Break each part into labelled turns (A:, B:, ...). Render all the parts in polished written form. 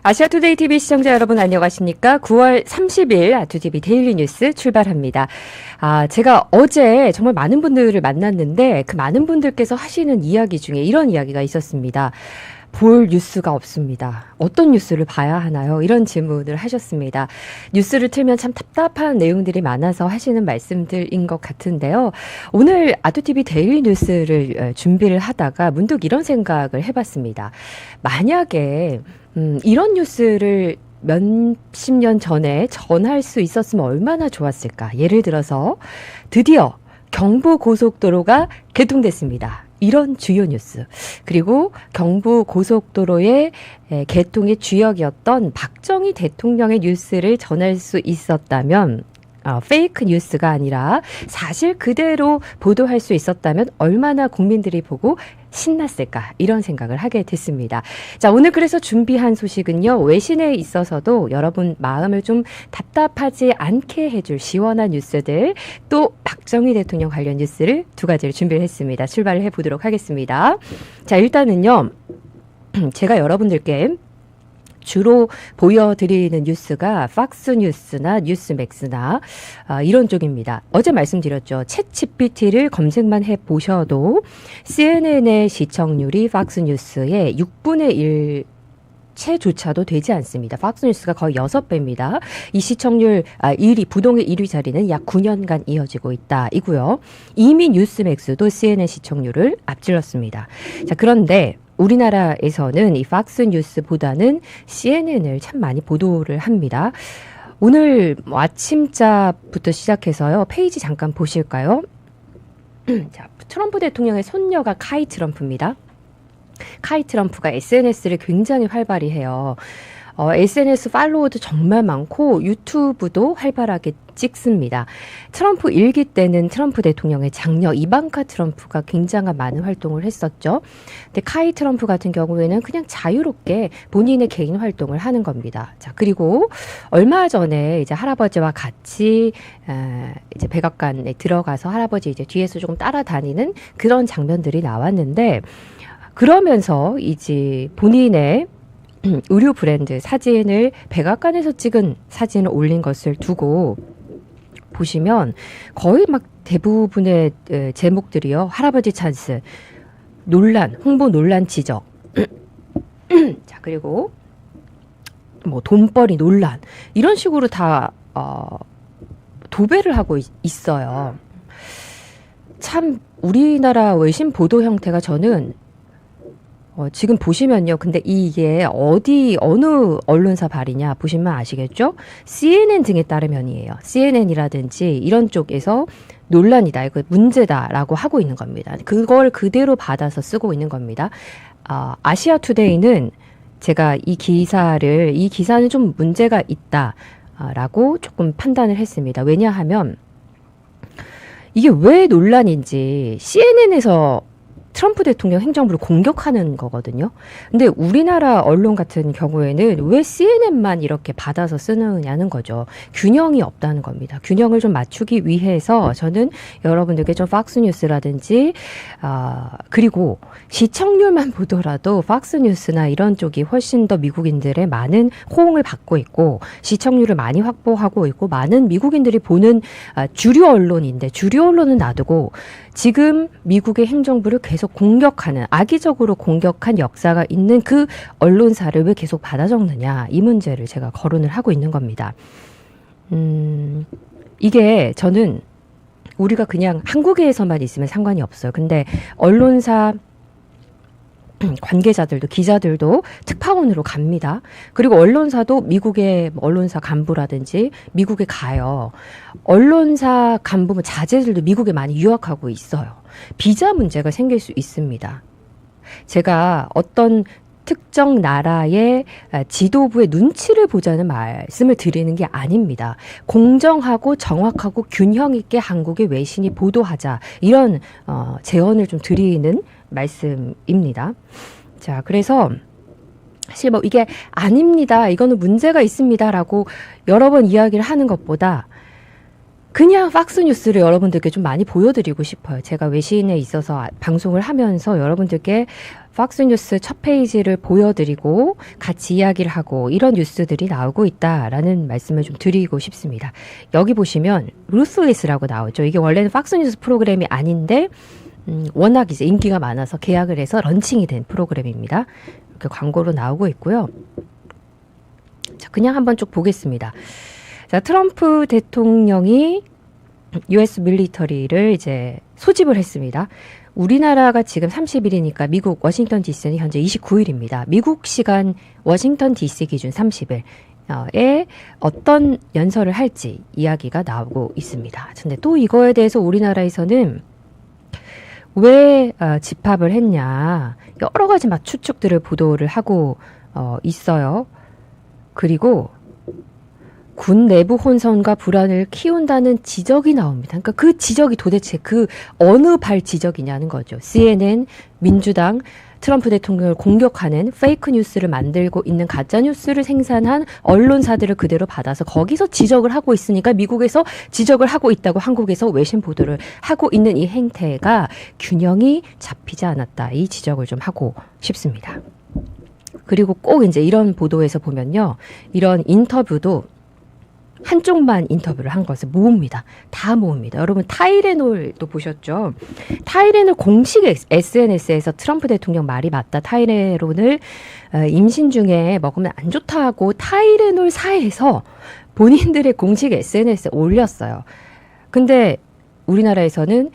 A: 아시아투데이 TV 시청자 여러분 안녕하십니까? 9월 30일 아투TV 데일리 뉴스 출발합니다. 제가 어제 정말 많은 분들을 만났는데 그 많은 분들께서 하시는 이야기 중에 이런 이야기가 있었습니다. 볼 뉴스가 없습니다. 어떤 뉴스를 봐야 하나요? 이런 질문을 하셨습니다. 뉴스를 틀면 참 답답한 내용들이 많아서 하시는 말씀들인 것 같은데요. 오늘 아투TV 데일리 뉴스를 준비를 하다가 문득 이런 생각을 해봤습니다. 만약에 이런 뉴스를 몇십 년 전에 전할 수 있었으면 얼마나 좋았을까. 예를 들어서 드디어 경부고속도로가 개통됐습니다. 이런 주요 뉴스. 그리고 경부고속도로의 개통의 주역이었던 박정희 대통령의 뉴스를 전할 수 있었다면 페이크 뉴스가 아니라 사실 그대로 보도할 수 있었다면 얼마나 국민들이 보고 신났을까 이런 생각을 하게 됐습니다. 자, 오늘 그래서 준비한 소식은요. 외신에 있어서도 여러분 마음을 좀 답답하지 않게 해줄 시원한 뉴스들, 또 박정희 대통령 관련 뉴스를 두 가지를 준비를 했습니다. 출발을 해보도록 하겠습니다. 자, 일단은요. 제가 여러분들께 주로 보여드리는 뉴스가 팍스뉴스나 뉴스맥스나 이런 쪽입니다. 어제 말씀드렸죠. 챗GPT를 검색만 해보셔도 CNN의 시청률이 팍스뉴스의 6분의 1 채조차도 되지 않습니다. 팍스뉴스가 거의 6배입니다. 이 시청률 1위, 부동의 1위 자리는 약 9년간 이어지고 있다. 이고요. 이미 뉴스맥스도 CNN 시청률을 앞질렀습니다. 자, 그런데 우리나라에서는 이 팍스뉴스보다는 CNN을 참 많이 보도를 합니다. 오늘 아침자부터 시작해서요. 페이지 잠깐 보실까요? 자, 트럼프 대통령의 손녀가 카이 트럼프입니다. 카이 트럼프가 SNS를 굉장히 활발히 해요. SNS 팔로워도 정말 많고 유튜브도 활발하게 찍습니다. 트럼프 일기 때는 트럼프 대통령의 장녀 이방카 트럼프가 굉장한 많은 활동을 했었죠. 근데 카이 트럼프 같은 경우에는 그냥 자유롭게 본인의 개인 활동을 하는 겁니다. 자, 그리고 얼마 전에 이제 할아버지와 같이 이제 백악관에 들어가서 할아버지 이제 뒤에서 조금 따라다니는 그런 장면들이 나왔는데, 그러면서 이제 본인의 의류 브랜드 사진을 백악관에서 찍은 사진을 올린 것을 두고 보시면 거의 막 대부분의 제목들이요. 할아버지 찬스, 논란, 홍보 논란 지적. 자, 그리고 뭐 돈벌이 논란 이런 식으로 다 도배를 하고 있어요. 참 우리나라 외신 보도 형태가 저는 지금 보시면요. 근데 이게 어느 언론사 발이냐 보시면 아시겠죠? CNN 등에 따르면이에요. CNN이라든지 이런 쪽에서 논란이다, 이거 문제다라고 하고 있는 겁니다. 그걸 그대로 받아서 쓰고 있는 겁니다. 아시아투데이는 제가 이 기사는 좀 문제가 있다라고 조금 판단을 했습니다. 왜냐하면 이게 왜 논란인지 CNN에서 트럼프 대통령 행정부를 공격하는 거거든요. 근데 우리나라 언론 같은 경우에는 왜 CNN만 이렇게 받아서 쓰느냐는 거죠. 균형이 없다는 겁니다. 균형을 좀 맞추기 위해서 저는 여러분들께 좀 팍스뉴스라든지 그리고 시청률만 보더라도 팍스뉴스나 이런 쪽이 훨씬 더 미국인들의 많은 호응을 받고 있고 시청률을 많이 확보하고 있고 많은 미국인들이 보는 주류 언론인데, 주류 언론은 놔두고 지금 미국의 행정부를 계속 공격하는, 악의적으로 공격한 역사가 있는 그 언론사를 왜 계속 받아 적느냐, 이 문제를 제가 거론을 하고 있는 겁니다. 이게 저는 우리가 그냥 한국에서만 있으면 상관이 없어요. 근데 언론사 관계자들도, 기자들도 특파원으로 갑니다. 그리고 언론사도 미국의 언론사 간부라든지 미국에 가요. 언론사 간부 자제들도 미국에 많이 유학하고 있어요. 비자 문제가 생길 수 있습니다. 제가 어떤 특정 나라의 지도부의 눈치를 보자는 말씀을 드리는 게 아닙니다. 공정하고 정확하고 균형 있게 한국의 외신이 보도하자, 이런 제언을 좀 드리는 말씀입니다. 자, 그래서 사실 뭐 이게 아닙니다, 이거는 문제가 있습니다라고 여러 번 이야기를 하는 것보다 그냥 팍스뉴스를 여러분들께 좀 많이 보여드리고 싶어요. 제가 외신에 있어서 방송을 하면서 여러분들께 팍스뉴스 첫 페이지를 보여드리고 같이 이야기를 하고 이런 뉴스들이 나오고 있다라는 말씀을 좀 드리고 싶습니다. 여기 보시면 루슬리스라고 나오죠. 이게 원래는 팍스뉴스 프로그램이 아닌데 워낙 이제 인기가 많아서 계약을 해서 런칭이 된 프로그램입니다. 이렇게 광고로 나오고 있고요. 자, 그냥 한번 쭉 보겠습니다. 자, 트럼프 대통령이 US 밀리터리를 이제 소집을 했습니다. 우리나라가 지금 30일이니까 미국 워싱턴 DC는 현재 29일입니다. 미국 시간 워싱턴 DC 기준 30일에 어떤 연설을 할지 이야기가 나오고 있습니다. 근데 또 이거에 대해서 우리나라에서는 왜 집합을 했냐 여러 가지 막 추측들을 보도를 하고 있어요. 그리고 군 내부 혼선과 불안을 키운다는 지적이 나옵니다. 그러니까 그 지적이 도대체 그 어느 발 지적이냐는 거죠. CNN, 민주당, 트럼프 대통령을 공격하는 페이크 뉴스를 만들고 있는 가짜 뉴스를 생산한 언론사들을 그대로 받아서 거기서 지적을 하고 있으니까 미국에서 지적을 하고 있다고 한국에서 외신 보도를 하고 있는 이 행태가 균형이 잡히지 않았다. 이 지적을 좀 하고 싶습니다. 그리고 꼭 이제 이런 보도에서 보면요. 이런 인터뷰도 한쪽만 인터뷰를 한 것을 모읍니다. 다 모읍니다. 여러분 타이레놀도 보셨죠? 타이레놀 공식 SNS에서 트럼프 대통령 말이 맞다. 타이레놀을 임신 중에 먹으면 안 좋다고 타이레놀 사에서 본인들의 공식 SNS에 올렸어요. 근데 우리나라에서는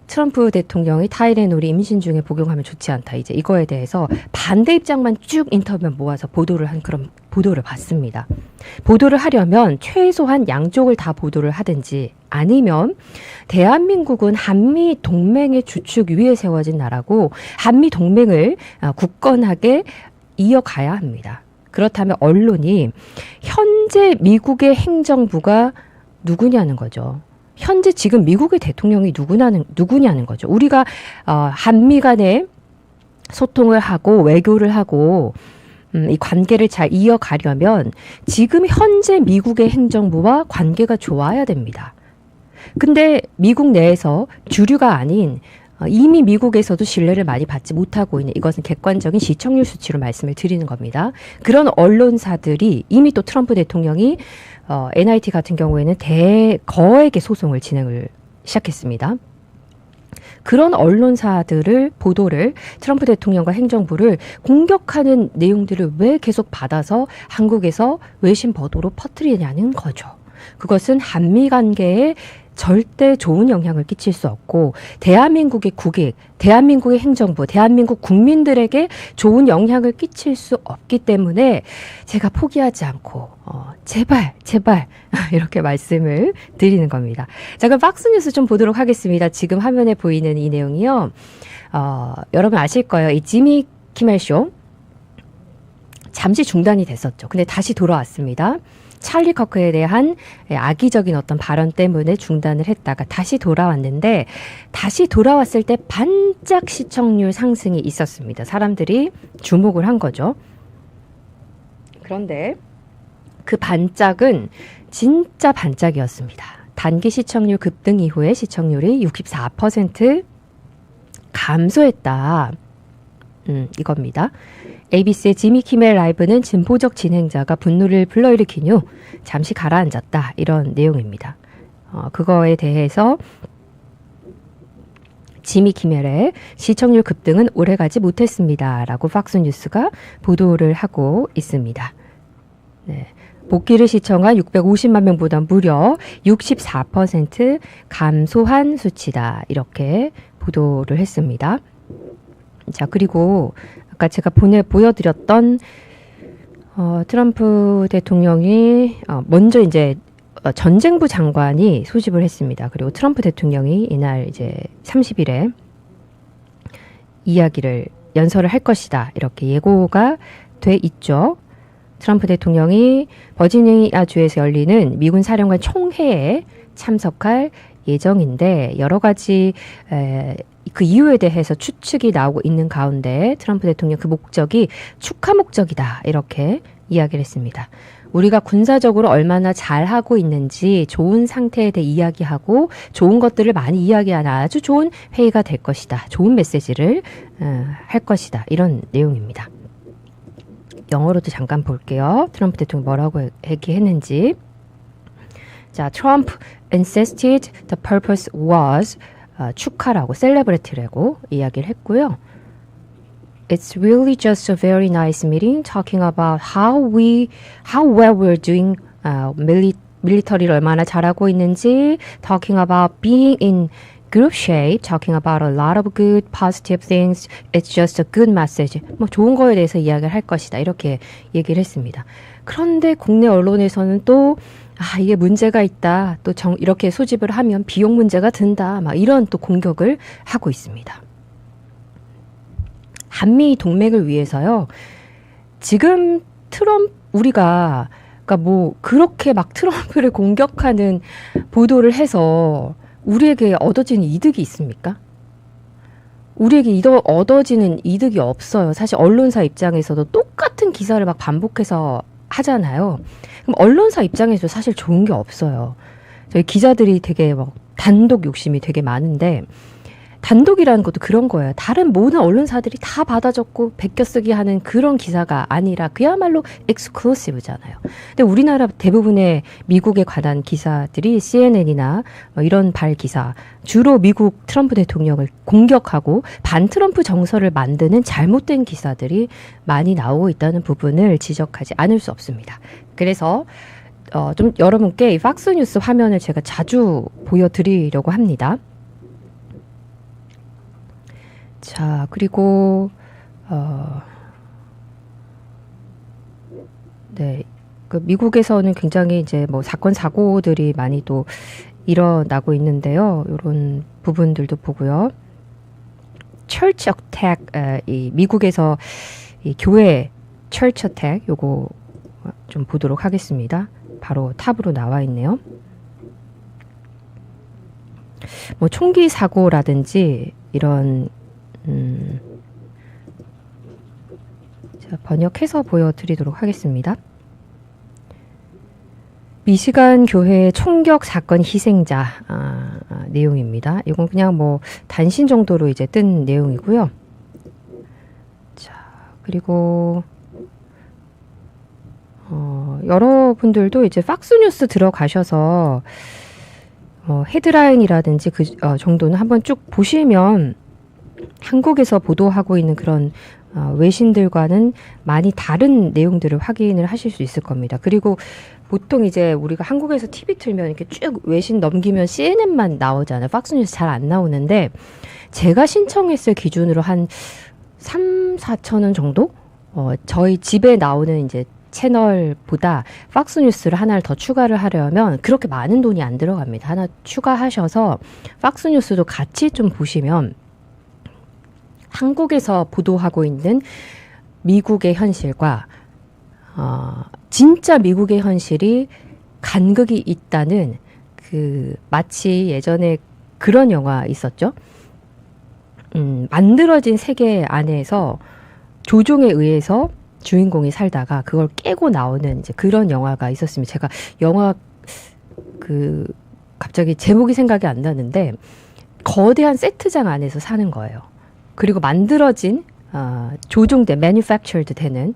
A: 트럼프 대통령이 타이레놀이 임신 중에 복용하면 좋지 않다. 이제 이거에 대해서 반대 입장만 쭉 인터뷰 모아서 보도를 한 그런 보도를 봤습니다. 보도를 하려면 최소한 양쪽을 다 보도를 하든지 아니면 대한민국은 한미 동맹의 주축 위에 세워진 나라고 한미 동맹을 굳건하게 이어가야 합니다. 그렇다면 언론이 현재 미국의 행정부가 누구냐는 거죠. 현재 지금 미국의 대통령이 누구냐는 거죠. 우리가 한미 간에 소통을 하고 외교를 하고 이 관계를 잘 이어가려면 지금 현재 미국의 행정부와 관계가 좋아야 됩니다. 근데 미국 내에서 주류가 아닌 이미 미국에서도 신뢰를 많이 받지 못하고 있는 이것은 객관적인 시청률 수치로 말씀을 드리는 겁니다. 그런 언론사들이 이미 또 트럼프 대통령이 NIT 같은 경우에는 대거액의 소송을 진행을 시작했습니다. 그런 언론사들을 보도를 트럼프 대통령과 행정부를 공격하는 내용들을 왜 계속 받아서 한국에서 외신 보도로 퍼뜨리냐는 거죠. 그것은 한미 관계에 절대 좋은 영향을 끼칠 수 없고 대한민국의 국익, 대한민국의 행정부, 대한민국 국민들에게 좋은 영향을 끼칠 수 없기 때문에 제가 포기하지 않고 제발 이렇게 말씀을 드리는 겁니다. 자, 그럼 박스뉴스 좀 보도록 하겠습니다. 지금 화면에 보이는 이 내용이요. 여러분 아실 거예요. 이 지미 키멜 쇼 잠시 중단이 됐었죠. 근데 다시 돌아왔습니다. 찰리 커크에 대한 악의적인 어떤 발언 때문에 중단을 했다가 다시 돌아왔는데 다시 돌아왔을 때 반짝 시청률 상승이 있었습니다. 사람들이 주목을 한 거죠. 그런데 그 반짝은 진짜 반짝이었습니다. 단기 시청률 급등 이후에 시청률이 64% 감소했다. 이겁니다. ABC의 지미 키멜 라이브는 진보적 진행자가 분노를 불러일으킨 후 잠시 가라앉았다. 이런 내용입니다. 그거에 대해서 지미 키멜의 시청률 급등은 오래가지 못했습니다. 라고 팍스뉴스가 보도를 하고 있습니다. 네. 복귀를 시청한 650만 명보다 무려 64% 감소한 수치다. 이렇게 보도를 했습니다. 자, 그리고 아까 제가 보여드렸던 트럼프 대통령이 먼저 이제 전쟁부 장관이 소집을 했습니다. 그리고 트럼프 대통령이 이날 이제 30일에 연설을 할 것이다. 이렇게 예고가 돼 있죠. 트럼프 대통령이 버지니아주에서 열리는 미군 사령관 총회에 참석할 예정인데 여러 가지 그 이유에 대해서 추측이 나오고 있는 가운데 트럼프 대통령 그 목적이 축하 목적이다 이렇게 이야기를 했습니다. 우리가 군사적으로 얼마나 잘하고 있는지 좋은 상태에 대해 이야기하고 좋은 것들을 많이 이야기하는 아주 좋은 회의가 될 것이다. 좋은 메시지를 할 것이다. 이런 내용입니다. 영어로도 잠깐 볼게요. 트럼프 대통령이 뭐라고 얘기했는지. 자, Trump insisted the purpose was 축하라고, celebrate라고 이야기를 했고요. It's really just a very nice meeting talking about how well we're doing military를 얼마나 잘하고 있는지, talking about being in group shape, talking about a lot of good positive things. It's just a good message. 뭐 좋은 거에 대해서 이야기를 할 것이다. 이렇게 얘기를 했습니다. 그런데 국내 언론에서는 또 이게 문제가 있다. 또 이렇게 소집을 하면 비용 문제가 든다. 막 이런 또 공격을 하고 있습니다. 한미 동맹을 위해서요. 지금 우리가 그러니까 뭐 그렇게 막 트럼프를 공격하는 보도를 해서 우리에게 얻어지는 이득이 있습니까? 우리에게 얻어지는 이득이 없어요. 사실 언론사 입장에서도 똑같은 기사를 막 반복해서 하잖아요. 그럼 언론사 입장에서 사실 좋은 게 없어요. 저희 기자들이 되게 막 단독 욕심이 되게 많은데, 단독이라는 것도 그런 거예요. 다른 모든 언론사들이 다 받아 적고 베껴쓰기 하는 그런 기사가 아니라 그야말로 엑스클루시브잖아요. 근데 우리나라 대부분의 미국에 관한 기사들이 CNN이나 이런 발 기사, 주로 미국 트럼프 대통령을 공격하고 반트럼프 정서를 만드는 잘못된 기사들이 많이 나오고 있다는 부분을 지적하지 않을 수 없습니다. 그래서 좀 여러분께 이 팍스뉴스 화면을 제가 자주 보여드리려고 합니다. 자, 그리고 네, 그 미국에서는 굉장히 이제 뭐 사건 사고들이 많이 또 일어나고 있는데요. 이런 부분들도 보고요. Church Attack, 이 미국에서 이 교회 Church Attack 요거 좀 보도록 하겠습니다. 바로 탑으로 나와 있네요. 뭐 총기 사고라든지 이런 자, 번역해서 보여드리도록 하겠습니다. 미시간 교회 총격 사건 희생자 내용입니다. 이건 그냥 뭐 단신 정도로 이제 뜬 내용이고요. 자, 그리고 여러분들도 이제 팍스뉴스 들어가셔서 헤드라인이라든지 그 정도는 한번 쭉 보시면 한국에서 보도하고 있는 그런 외신들과는 많이 다른 내용들을 확인을 하실 수 있을 겁니다. 그리고 보통 이제 우리가 한국에서 TV 틀면 이렇게 쭉 외신 넘기면 CNN만 나오잖아요. 팍스뉴스 잘 안 나오는데, 제가 신청했을 기준으로 한 3, 4천 원 정도? 저희 집에 나오는 이제 채널보다 팍스뉴스를 하나를 더 추가를 하려면 그렇게 많은 돈이 안 들어갑니다. 하나 추가하셔서 팍스뉴스도 같이 좀 보시면 한국에서 보도하고 있는 미국의 현실과 진짜 미국의 현실이 간극이 있다는, 그 마치 예전에 그런 영화 있었죠. 만들어진 세계 안에서 조종에 의해서 주인공이 살다가 그걸 깨고 나오는 이제 그런 영화가 있었습니다. 제가 영화 갑자기 제목이 생각이 안 나는데, 거대한 세트장 안에서 사는 거예요. 그리고 만들어진 조종된 manufactured 되는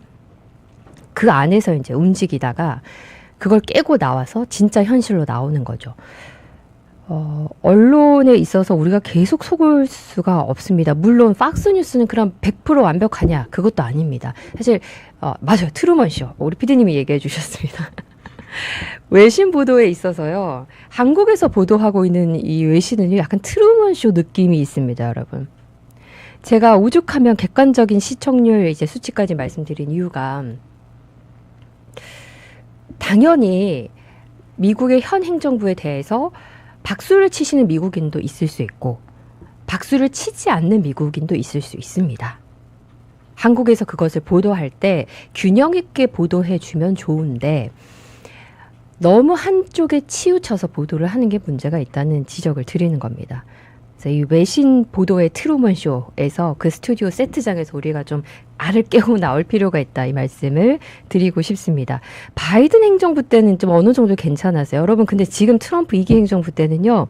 A: 그 안에서 이제 움직이다가 그걸 깨고 나와서 진짜 현실로 나오는 거죠. 언론에 있어서 우리가 계속 속을 수가 없습니다. 물론 팍스뉴스는 그럼 100% 완벽하냐? 그것도 아닙니다. 사실 맞아요. 트루먼쇼. 우리 PD님이 얘기해 주셨습니다. 외신 보도에 있어서요. 한국에서 보도하고 있는 이 외신은 약간 트루먼쇼 느낌이 있습니다, 여러분. 제가 오죽하면 객관적인 시청률 이제 수치까지 말씀드린 이유가, 당연히 미국의 현 행정부에 대해서 박수를 치시는 미국인도 있을 수 있고 박수를 치지 않는 미국인도 있을 수 있습니다. 한국에서 그것을 보도할 때 균형 있게 보도해 주면 좋은데 너무 한쪽에 치우쳐서 보도를 하는 게 문제가 있다는 지적을 드리는 겁니다. 이 외신 보도의 트루먼 쇼에서 그 스튜디오 세트장에서 우리가 좀 알을 깨고 나올 필요가 있다 이 말씀을 드리고 싶습니다. 바이든 행정부 때는 좀 어느 정도 괜찮았어요. 여러분 근데 지금 트럼프 2기 행정부 때는요.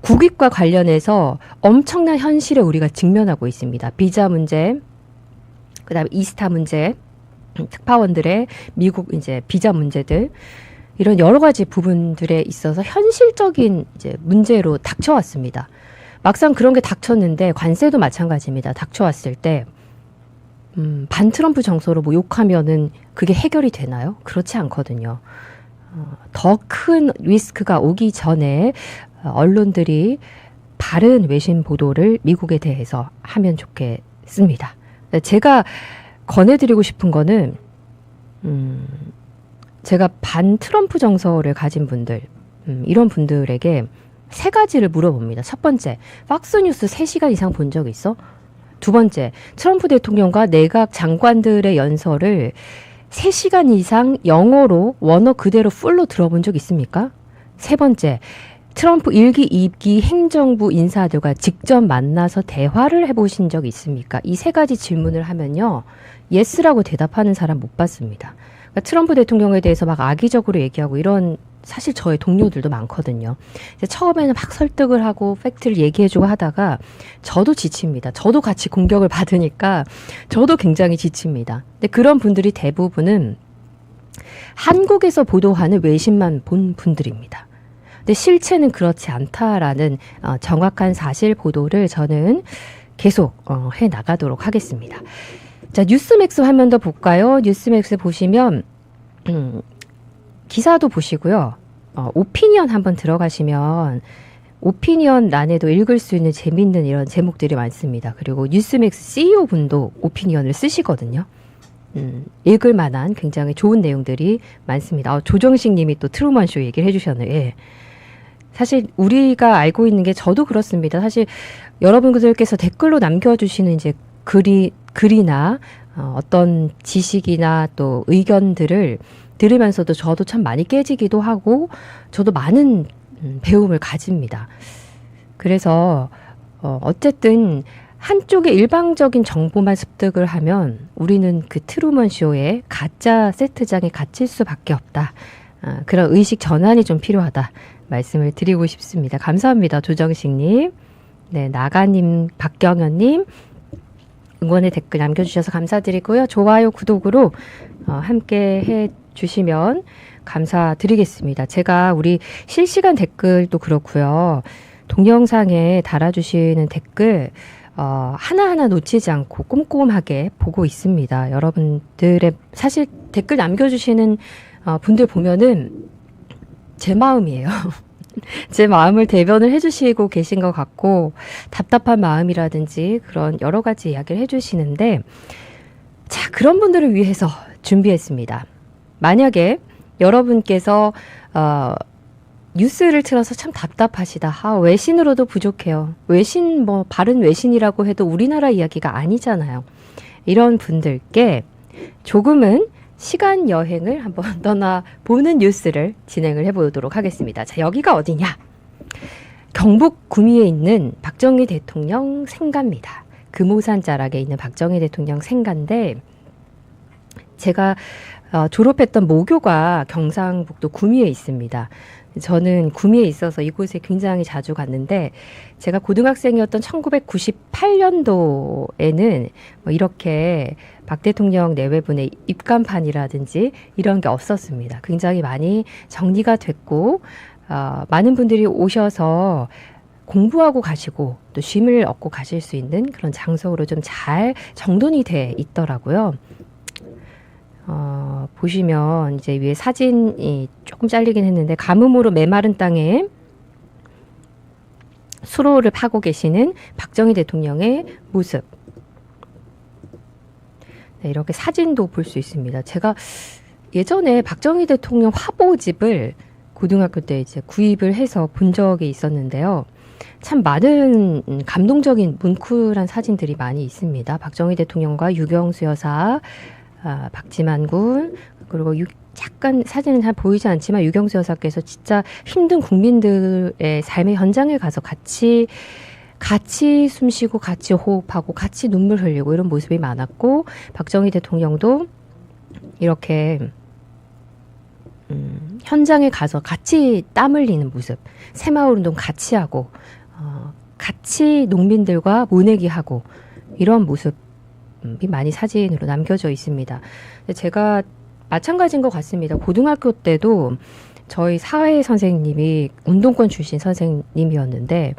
A: 국익과 관련해서 엄청난 현실에 우리가 직면하고 있습니다. 비자 문제, 그다음에 이스타 문제, 특파원들의 미국 이제 비자 문제들 이런 여러 가지 부분들에 있어서 현실적인 이제 문제로 닥쳐왔습니다. 막상 그런 게 닥쳤는데 관세도 마찬가지입니다. 닥쳐왔을 때 반 트럼프 정서로 뭐 욕하면은 그게 해결이 되나요? 그렇지 않거든요. 더 큰 리스크가 오기 전에 언론들이 바른 외신 보도를 미국에 대해서 하면 좋겠습니다. 제가 권해드리고 싶은 거는 제가 반 트럼프 정서를 가진 분들 이런 분들에게 세 가지를 물어봅니다. 첫 번째, 팍스뉴스 3시간 이상 본 적 있어? 두 번째, 트럼프 대통령과 내각 장관들의 연설을 3시간 이상 영어로 원어 그대로 풀로 들어본 적 있습니까? 세 번째, 트럼프 1기, 2기 행정부 인사들과 직접 만나서 대화를 해보신 적 있습니까? 이 세 가지 질문을 하면요. 예스라고 대답하는 사람 못 봤습니다. 그러니까 트럼프 대통령에 대해서 막 악의적으로 얘기하고 이런 사실 저의 동료들도 많거든요. 처음에는 막 설득을 하고 팩트를 얘기해주고 하다가 저도 지칩니다. 저도 같이 공격을 받으니까 저도 굉장히 지칩니다. 근데 그런 분들이 대부분은 한국에서 보도하는 외신만 본 분들입니다. 근데 실체는 그렇지 않다라는 정확한 사실 보도를 저는 계속 해 나가도록 하겠습니다. 자, 뉴스맥스 화면 더 볼까요? 뉴스맥스 보시면 기사도 보시고요. 오피니언 한번 들어가시면 오피니언 란에도 읽을 수 있는 재밌는 이런 제목들이 많습니다. 그리고 뉴스맥스 CEO 분도 오피니언을 쓰시거든요. 읽을 만한 굉장히 좋은 내용들이 많습니다. 조정식 님이 또 트루먼 쇼 얘기를 해주셨네요. 예. 사실 우리가 알고 있는 게 저도 그렇습니다. 사실 여러분들께서 댓글로 남겨주시는 이제 글이나 어떤 지식이나 또 의견들을 들으면서도 저도 참 많이 깨지기도 하고 저도 많은 배움을 가집니다. 그래서 어쨌든 한쪽의 일방적인 정보만 습득을 하면 우리는 그 트루먼 쇼의 가짜 세트장에 갇힐 수밖에 없다. 그런 의식 전환이 좀 필요하다 말씀을 드리고 싶습니다. 감사합니다. 조정식님, 네, 나가님, 박경현님 응원의 댓글 남겨주셔서 감사드리고요. 좋아요, 구독으로 함께 해주시면 감사드리겠습니다. 제가 우리 실시간 댓글도 그렇고요. 동영상에 달아주시는 댓글 하나하나 놓치지 않고 꼼꼼하게 보고 있습니다. 여러분들의 사실 댓글 남겨주시는 분들 보면은 제 마음이에요. 제 마음을 대변을 해주시고 계신 것 같고 답답한 마음이라든지 그런 여러 가지 이야기를 해주시는데 자, 그런 분들을 위해서 준비했습니다. 만약에 여러분께서 뉴스를 틀어서 참 답답하시다. 외신으로도 부족해요. 외신 바른 외신이라고 해도 우리나라 이야기가 아니잖아요. 이런 분들께 조금은 시간 여행을 한번 떠나보는 뉴스를 진행을 해보도록 하겠습니다. 자, 여기가 어디냐? 경북 구미에 있는 박정희 대통령 생가입니다. 금오산 자락에 있는 박정희 대통령 생가인데 제가 졸업했던 모교가 경상북도 구미에 있습니다. 저는 구미에 있어서 이곳에 굉장히 자주 갔는데 제가 고등학생이었던 1998년도에는 이렇게 박 대통령 내외분의 입간판이라든지 이런 게 없었습니다. 굉장히 많이 정리가 됐고 많은 분들이 오셔서 공부하고 가시고 또 쉼을 얻고 가실 수 있는 그런 장소로 좀 잘 정돈이 돼 있더라고요. 보시면 이제 위에 사진이 조금 잘리긴 했는데 가뭄으로 메마른 땅에 수로를 파고 계시는 박정희 대통령의 모습. 네, 이렇게 사진도 볼 수 있습니다. 제가 예전에 박정희 대통령 화보집을 고등학교 때 이제 구입을 해서 본 적이 있었는데요. 참 많은 감동적인 뭉클한 사진들이 많이 있습니다. 박정희 대통령과 유경수 여사, 박지만 군, 그리고 약간 사진은 잘 보이지 않지만 유경수 여사께서 진짜 힘든 국민들의 삶의 현장에 가서 같이 같이 숨쉬고 같이 호흡하고 같이 눈물 흘리고 이런 모습이 많았고 박정희 대통령도 이렇게 현장에 가서 같이 땀 흘리는 모습, 새마을 운동 같이 하고 같이 농민들과 모내기 하고 이런 모습이 많이 사진으로 남겨져 있습니다. 제가 마찬가지인 것 같습니다. 고등학교 때도 저희 사회 선생님이 운동권 출신 선생님이었는데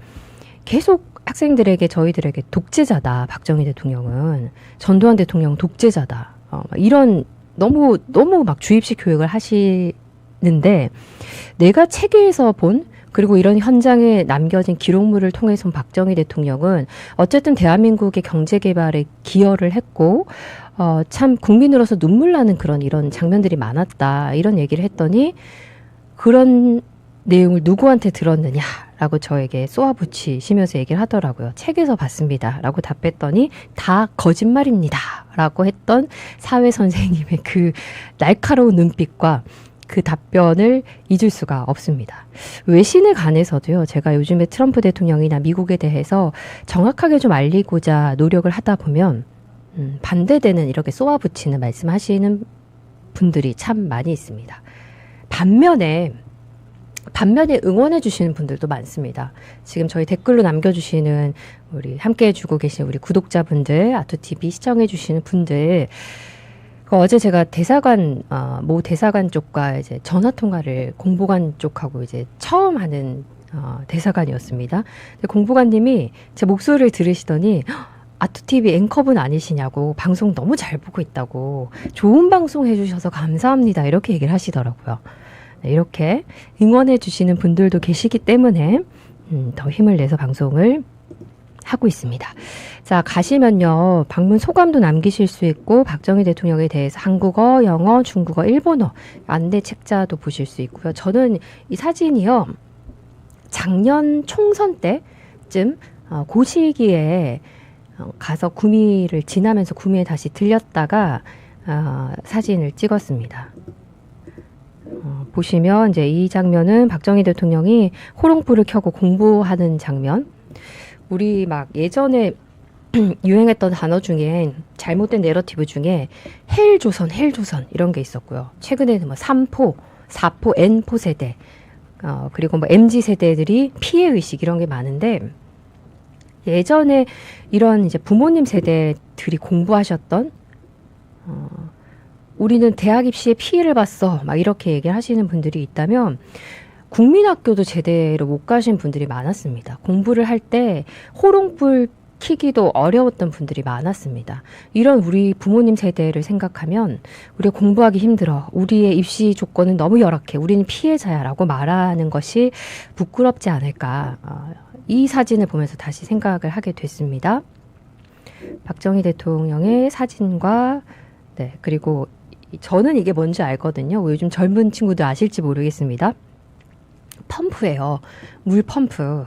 A: 계속 학생들에게 저희들에게 독재자다. 박정희 대통령은 전두환 대통령 독재자다. 이런 너무 막 주입식 교육을 하시는데 내가 책에서 본 그리고 이런 현장에 남겨진 기록물을 통해서 박정희 대통령은 어쨌든 대한민국의 경제 개발에 기여를 했고 참 국민으로서 눈물 나는 이런 장면들이 많았다. 이런 얘기를 했더니 그런 내용을 누구한테 들었느냐라고 저에게 쏘아붙이시면서 얘기를 하더라고요. 책에서 봤습니다. 라고 답했더니 다 거짓말입니다. 라고 했던 사회 선생님의 그 날카로운 눈빛과 그 답변을 잊을 수가 없습니다. 외신에 관해서도요. 제가 요즘에 트럼프 대통령이나 미국에 대해서 정확하게 좀 알리고자 노력을 하다 보면 반대되는 이렇게 쏘아붙이는 말씀하시는 분들이 참 많이 있습니다. 반면에 응원해 주시는 분들도 많습니다. 지금 저희 댓글로 남겨주시는 우리 함께 해주고 계신 우리 구독자분들, 아투TV 시청해 주시는 분들, 어제 제가 대사관, 모 대사관 쪽과 이제 전화 통화를 공보관 쪽하고 이제 처음 하는 대사관이었습니다. 공보관님이 제 목소리를 들으시더니 아투TV 앵커분 아니시냐고, 방송 너무 잘 보고 있다고, 좋은 방송 해주셔서 감사합니다. 이렇게 얘기를 하시더라고요. 이렇게 응원해 주시는 분들도 계시기 때문에 더 힘을 내서 방송을 하고 있습니다. 자, 가시면요. 방문 소감도 남기실 수 있고 박정희 대통령에 대해서 한국어, 영어, 중국어, 일본어 안내 책자도 보실 수 있고요. 저는 이 사진이요. 작년 총선 때쯤 그 시기에 가서 구미를 지나면서 구미에 다시 들렸다가 사진을 찍었습니다. 보시면 이제 이 장면은 박정희 대통령이 호롱불을 켜고 공부하는 장면. 우리 막 예전에 유행했던 단어 중에 잘못된 내러티브 중에 헬조선 이런 게 있었고요. 최근에는 뭐 3포, 4포, N포 세대, 그리고 뭐 MZ 세대들이 피해 의식 이런 게 많은데 예전에 이런 이제 부모님 세대들이 공부하셨던 우리는 대학 입시에 피해를 봤어. 막 이렇게 얘기를 하시는 분들이 있다면 국민학교도 제대로 못 가신 분들이 많았습니다. 공부를 할 때 호롱불 키기도 어려웠던 분들이 많았습니다. 이런 우리 부모님 세대를 생각하면 우리가 공부하기 힘들어. 우리의 입시 조건은 너무 열악해. 우리는 피해자야 라고 말하는 것이 부끄럽지 않을까. 이 사진을 보면서 다시 생각을 하게 됐습니다. 박정희 대통령의 사진과 그리고 저는 이게 뭔지 알거든요. 요즘 젊은 친구들 아실지 모르겠습니다. 펌프예요. 물 펌프.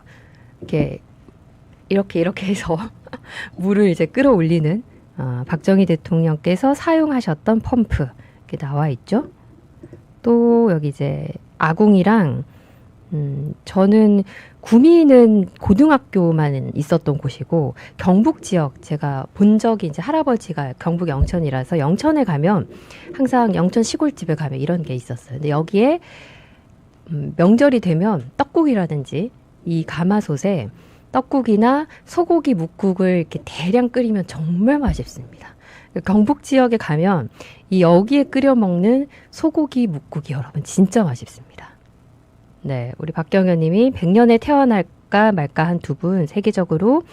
A: 이렇게 해서 물을 이제 끌어올리는 박정희 대통령께서 사용하셨던 펌프 이렇게 나와 있죠. 또 여기 이제 아궁이랑 저는 구미는 고등학교만 있었던 곳이고 경북 지역 제가 본 적이 이제 할아버지가 경북 영천이라서 영천에 가면 항상 영천 시골집에 가면 이런 게 있었어요. 근데 여기에 명절이 되면 떡국이라든지 이 가마솥에 떡국이나 소고기 묵국을 이렇게 대량 끓이면 정말 맛있습니다. 경북 지역에 가면 이 여기에 끓여 먹는 소고기 묵국이 여러분 진짜 맛있습니다. 네, 우리 박경현 님이 100년에 태어날까 말까 한 두 분, 세계적으로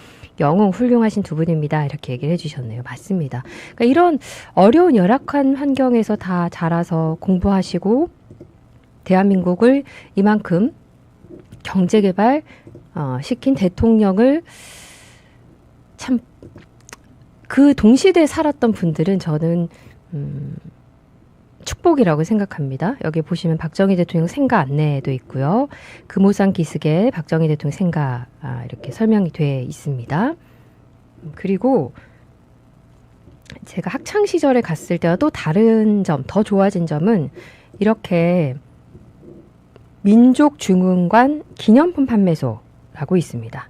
A: 영웅 훌륭하신 두 분입니다. 이렇게 얘기를 해주셨네요. 맞습니다. 그러니까 이런 어려운 열악한 환경에서 다 자라서 공부하시고 대한민국을 이만큼 경제개발 시킨 대통령을 참 그 동시대에 살았던 분들은 저는 축복이라고 생각합니다. 여기 보시면 박정희 대통령 생가 안내도 있고요. 금오산 기슭에 박정희 대통령 생가 이렇게 설명이 돼 있습니다. 그리고 제가 학창 시절에 갔을 때와 또 다른 점, 더 좋아진 점은 이렇게 민족중흥관 기념품 판매소라고 있습니다.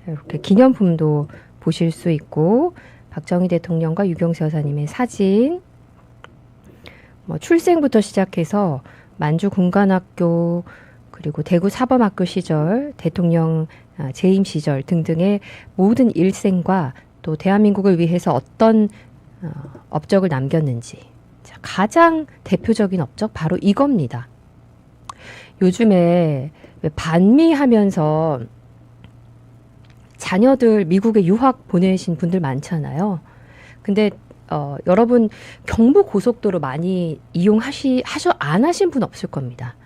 A: 이렇게 기념품도 보실 수 있고 박정희 대통령과 유경수 여사님의 사진, 뭐 출생부터 시작해서 만주 군관학교 그리고 대구 사범학교 시절, 대통령 재임 시절 등등의 모든 일생과 또 대한민국을 위해서 어떤 업적을 남겼는지. 자, 가장 대표적인 업적 바로 이겁니다. 요즘에 반미하면서 자녀들 미국에 유학 보내신 분들 많잖아요. 근데 여러분 경부고속도로 많이 안 하신 분 없을 겁니다.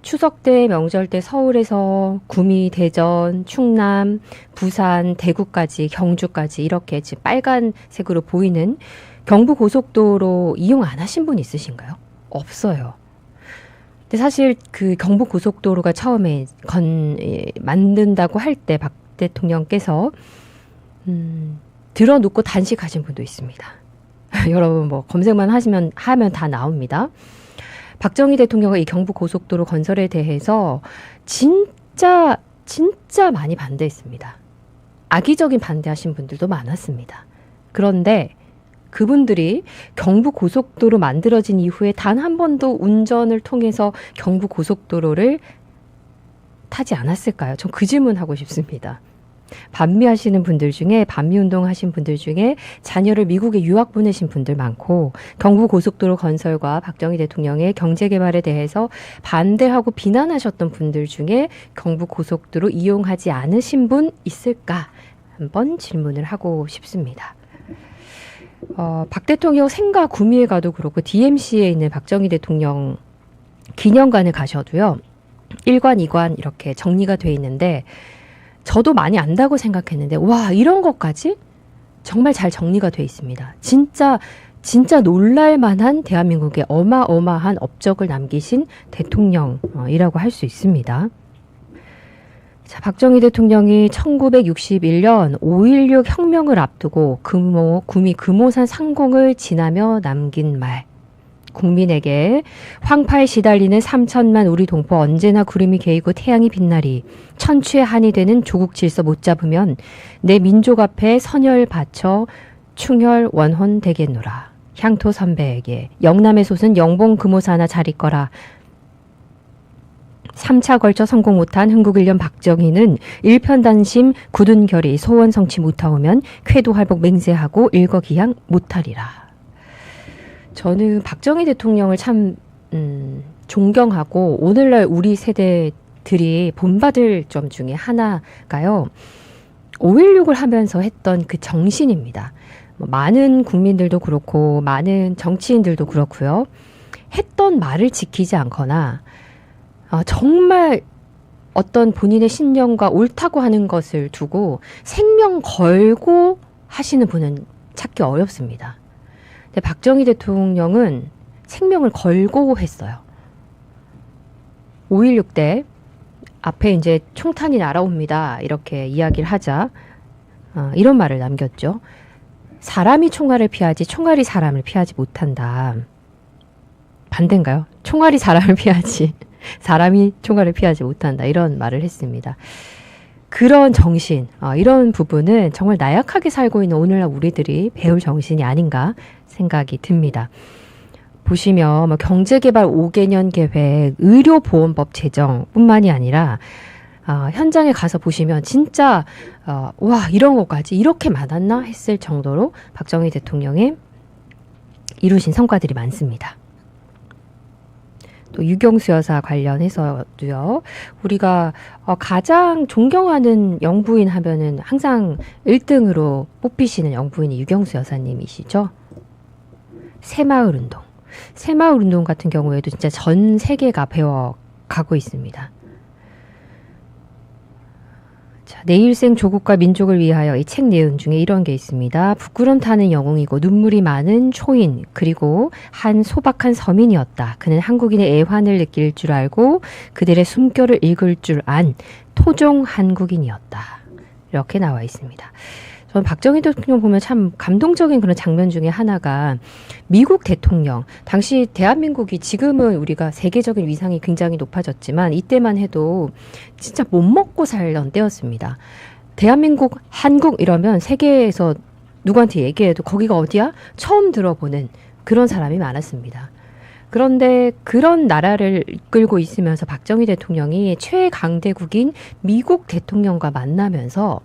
A: 추석 때, 명절 때 서울에서 구미, 대전, 충남, 부산, 대구까지, 경주까지 이렇게 지금 빨간색으로 보이는 경부고속도로 이용 안 하신 분 있으신가요? 없어요. 근데 사실 그 경부고속도로가 처음에 만든다고 할 때 박 대통령께서 들어놓고 단식하신 분도 있습니다. 여러분 뭐 검색만 하면 다 나옵니다. 박정희 대통령은 이 경부고속도로 건설에 대해서 진짜 많이 반대했습니다. 악의적인 반대하신 분들도 많았습니다. 그런데 그분들이 경부고속도로 만들어진 이후에 단 한 번도 운전을 통해서 경부고속도로를 타지 않았을까요? 전 그 질문하고 싶습니다. 반미하시는 분들 중에 반미운동 하신 분들 중에 자녀를 미국에 유학 보내신 분들 많고 경부고속도로 건설과 박정희 대통령의 경제개발에 대해서 반대하고 비난하셨던 분들 중에 경부고속도로 이용하지 않으신 분 있을까? 한번 질문을 하고 싶습니다. 박 대통령 생가 구미에 가도 그렇고 DMC에 있는 박정희 대통령 기념관을 가셔도요. 1관, 2관 이렇게 정리가 돼 있는데 저도 많이 안다고 생각했는데 와 이런 것까지 정말 잘 정리가 돼 있습니다. 진짜 놀랄 만한 대한민국의 어마어마한 업적을 남기신 대통령이라고 할 수 있습니다. 자, 박정희 대통령이 1961년 5.16 혁명을 앞두고 구미 금오산 상공을 지나며 남긴 말. 국민에게 황파에 시달리는 3천만 우리 동포 언제나 구름이 개이고 태양이 빛나리 천추의 한이 되는 조국 질서 못 잡으면 내 민족 앞에 선열 바쳐 충혈 원혼 되겠노라. 향토 선배에게 영남의 솟은 영봉 금오사나 잘 있거라. 3차 걸쳐 성공 못한 흥국일년 박정희는 일편단심 굳은 결의 소원 성취 못하오면 쾌도할복 맹세하고 일거기양 못하리라. 저는 박정희 대통령을 참 존경하고 오늘날 우리 세대들이 본받을 점 중에 하나가요. 5.16을 하면서 했던 그 정신입니다. 많은 국민들도 그렇고 많은 정치인들도 그렇고요. 했던 말을 지키지 않거나 정말 어떤 본인의 신념과 옳다고 하는 것을 두고 생명 걸고 하시는 분은 찾기 어렵습니다. 근데 박정희 대통령은 생명을 걸고 했어요. 5.16 때 앞에 이제 총탄이 날아옵니다. 이렇게 이야기를 하자 이런 말을 남겼죠. 사람이 총알을 피하지 총알이 사람을 피하지 못한다. 반대인가요? 총알이 사람을 피하지 사람이 총알을 피하지 못한다. 이런 말을 했습니다. 그런 정신, 이런 부분은 정말 나약하게 살고 있는 오늘날 우리들이 배울 정신이 아닌가 생각이 듭니다. 보시면 뭐 경제개발 5개년 계획, 의료보험법 제정뿐만이 아니라 현장에 가서 보시면 진짜 와 이런 것까지 이렇게 많았나 했을 정도로 박정희 대통령의 이루신 성과들이 많습니다. 또 유경수 여사 관련해서도요. 우리가 가장 존경하는 영부인 하면은 항상 1등으로 뽑히시는 영부인이 유경수 여사님이시죠. 새마을운동. 새마을운동 같은 경우에도 진짜 전 세계가 배워가고 있습니다. 자, 내 일생 조국과 민족을 위하여 이 책 내용 중에 이런 게 있습니다. 부끄럼 타는 영웅이고 눈물이 많은 초인 그리고 한 소박한 서민이었다. 그는 한국인의 애환을 느낄 줄 알고 그들의 숨결을 읽을 줄 안 토종 한국인이었다. 이렇게 나와 있습니다. 저는 박정희 대통령 보면 참 감동적인 그런 장면 중에 하나가 미국 대통령, 당시 대한민국이 지금은 우리가 세계적인 위상이 굉장히 높아졌지만 이때만 해도 진짜 못 먹고 살던 때였습니다. 대한민국, 한국 이러면 세계에서 누구한테 얘기해도 거기가 어디야? 처음 들어보는 그런 사람이 많았습니다. 그런데 그런 나라를 이끌고 있으면서 박정희 대통령이 최강대국인 미국 대통령과 만나면서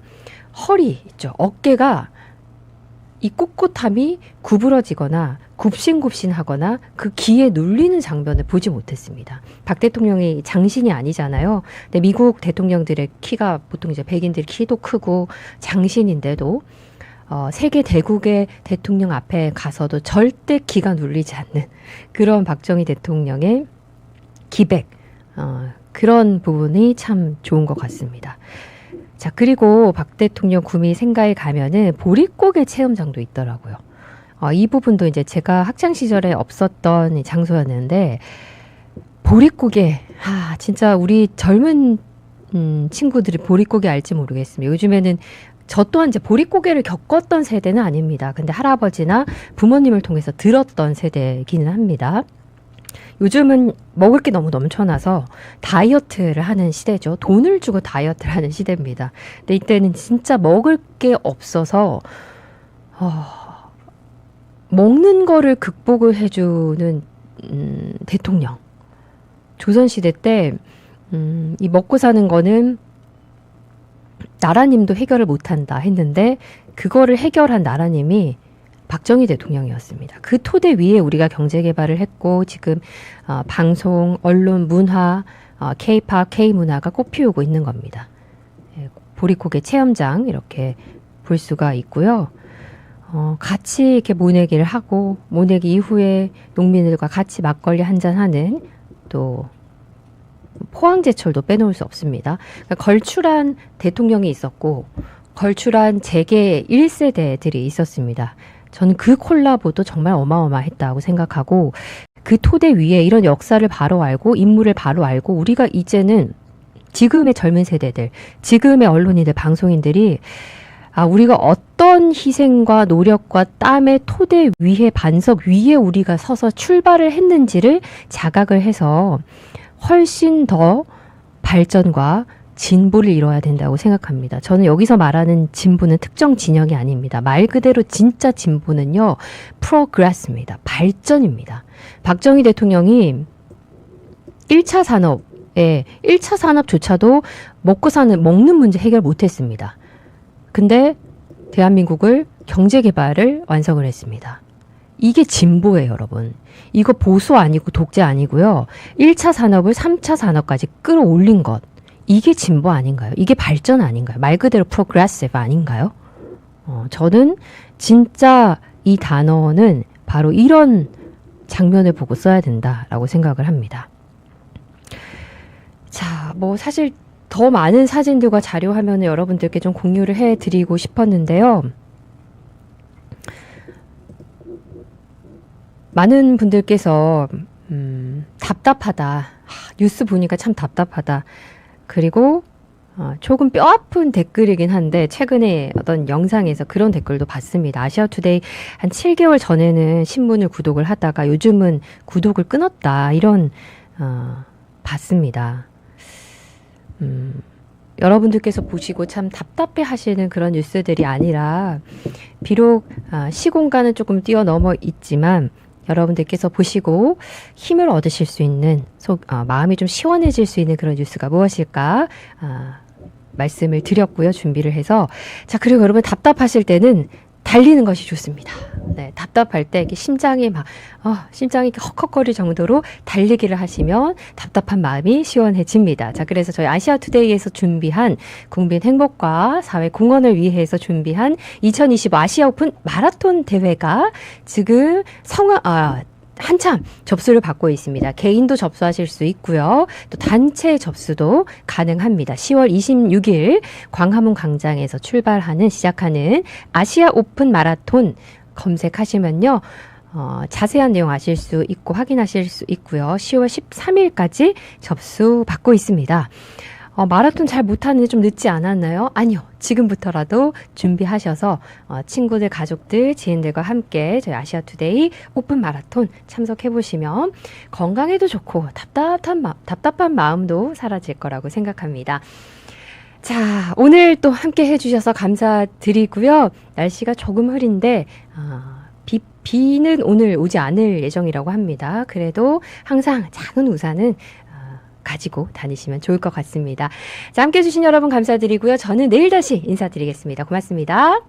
A: 허리 있죠. 어깨가 이 꼿꼿함이 구부러지거나 굽신굽신하거나 그 기에 눌리는 장면을 보지 못했습니다. 박 대통령이 장신이 아니잖아요. 근데 미국 대통령들의 키가 보통 이제 백인들 키도 크고 장신인데도 세계 대국의 대통령 앞에 가서도 절대 기가 눌리지 않는 그런 박정희 대통령의 기백, 그런 부분이 참 좋은 것 같습니다. 자, 그리고 박 대통령 구미 생가에 가면은 보릿고개 체험장도 있더라고요. 이 부분도 이제 제가 학창 시절에 없었던 장소였는데, 보릿고개, 진짜 우리 젊은 친구들이 보릿고개 알지 모르겠습니다. 요즘에는 저 또한 이제 보릿고개를 겪었던 세대는 아닙니다. 근데 할아버지나 부모님을 통해서 들었던 세대이기는 합니다. 요즘은 먹을 게 너무 넘쳐나서 다이어트를 하는 시대죠. 돈을 주고 다이어트를 하는 시대입니다. 근데 이때는 진짜 먹을 게 없어서 먹는 거를 극복을 해주는 대통령. 조선시대 때 이 먹고 사는 거는 나라님도 해결을 못한다 했는데 그거를 해결한 나라님이 박정희 대통령이었습니다. 그 토대 위에 우리가 경제개발을 했고 지금 방송, 언론, 문화, K-팝, K-문화가 꽃피우고 있는 겁니다. 보릿고개 체험장 이렇게 볼 수가 있고요. 같이 이렇게 모내기를 하고 모내기 이후에 농민들과 같이 막걸리 한잔하는 또 포항제철도 빼놓을 수 없습니다. 그러니까 걸출한 대통령이 있었고 걸출한 재계 1세대들이 있었습니다. 저는 그 콜라보도 정말 어마어마했다고 생각하고 그 토대 위에 이런 역사를 바로 알고 인물을 바로 알고 우리가 이제는 지금의 젊은 세대들, 지금의 언론인들, 방송인들이 우리가 어떤 희생과 노력과 땀의 토대 위에 반석 위에 우리가 서서 출발을 했는지를 자각을 해서 훨씬 더 발전과 진보를 이뤄야 된다고 생각합니다. 저는 여기서 말하는 진보는 특정 진영이 아닙니다. 말 그대로 진짜 진보는요, 프로그레스입니다. 발전입니다. 박정희 대통령이 1차 산업에 1차 산업조차도 먹는 문제 해결 못했습니다. 근데 대한민국을 경제개발을 완성을 했습니다. 이게 진보예요, 여러분. 이거 보수 아니고 독재 아니고요. 1차 산업을 3차 산업까지 끌어올린 것. 이게 진보 아닌가요? 이게 발전 아닌가요? 말 그대로 프로그레시브 아닌가요? 저는 진짜 이 단어는 바로 이런 장면을 보고 써야 된다라고 생각을 합니다. 자, 사실 더 많은 사진들과 자료 화면을 여러분들께 좀 공유를 해드리고 싶었는데요. 많은 분들께서 답답하다. 뉴스 보니까 참 답답하다. 그리고 조금 뼈아픈 댓글이긴 한데 최근에 어떤 영상에서 그런 댓글도 봤습니다. 아시아투데이 한 7개월 전에는 신문을 구독을 하다가 요즘은 구독을 끊었다. 이런 봤습니다. 여러분들께서 보시고 참 답답해 하시는 그런 뉴스들이 아니라 비록 시공간은 조금 뛰어넘어 있지만 여러분들께서 보시고 힘을 얻으실 수 있는 마음이 좀 시원해질 수 있는 그런 뉴스가 무엇일까 말씀을 드렸고요. 준비를 해서 그리고 여러분 답답하실 때는 달리는 것이 좋습니다. 네, 답답할 때 이렇게 심장이 이렇게 헉헉거릴 정도로 달리기를 하시면 답답한 마음이 시원해집니다. 그래서 저희 아시아투데이에서 준비한 국민 행복과 사회 공헌을 위해서 준비한 2025 아시아 오픈 마라톤 대회가 지금 한참 접수를 받고 있습니다. 개인도 접수하실 수 있고요. 또 단체 접수도 가능합니다. 10월 26일 광화문 광장에서 시작하는 아시아 오픈 마라톤 검색하시면요. 자세한 내용 아실 수 있고 확인하실 수 있고요. 10월 13일까지 접수 받고 있습니다. 마라톤 잘 못하는데 좀 늦지 않았나요? 아니요. 지금부터라도 준비하셔서 친구들, 가족들, 지인들과 함께 저희 아시아투데이 오픈 마라톤 참석해보시면 건강에도 좋고 답답한 마음도 사라질 거라고 생각합니다. 자, 오늘 또 함께 해주셔서 감사드리고요. 날씨가 조금 흐린데, 비는 오늘 오지 않을 예정이라고 합니다. 그래도 항상 작은 우산은 가지고 다니시면 좋을 것 같습니다. 자, 함께 해주신 여러분 감사드리고요. 저는 내일 다시 인사드리겠습니다. 고맙습니다.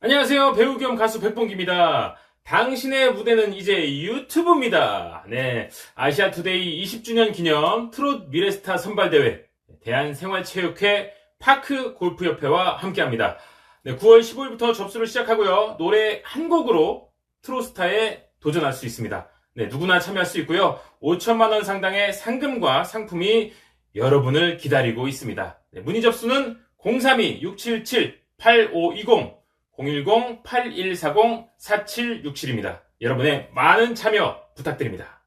B: 안녕하세요. 배우 겸 가수 백봉기입니다. 당신의 무대는 이제 유튜브입니다. 네. 아시아투데이 20주년 기념 트롯 미래스타 선발대회 대한생활체육회 파크골프협회와 함께합니다. 네, 9월 15일부터 접수를 시작하고요. 노래 한 곡으로 트롯스타에 도전할 수 있습니다. 네, 누구나 참여할 수 있고요. 5천만 원 상당의 상금과 상품이 여러분을 기다리고 있습니다. 네, 문의 접수는 032-677-8520 010-8140-4767입니다. 여러분의 많은 참여 부탁드립니다.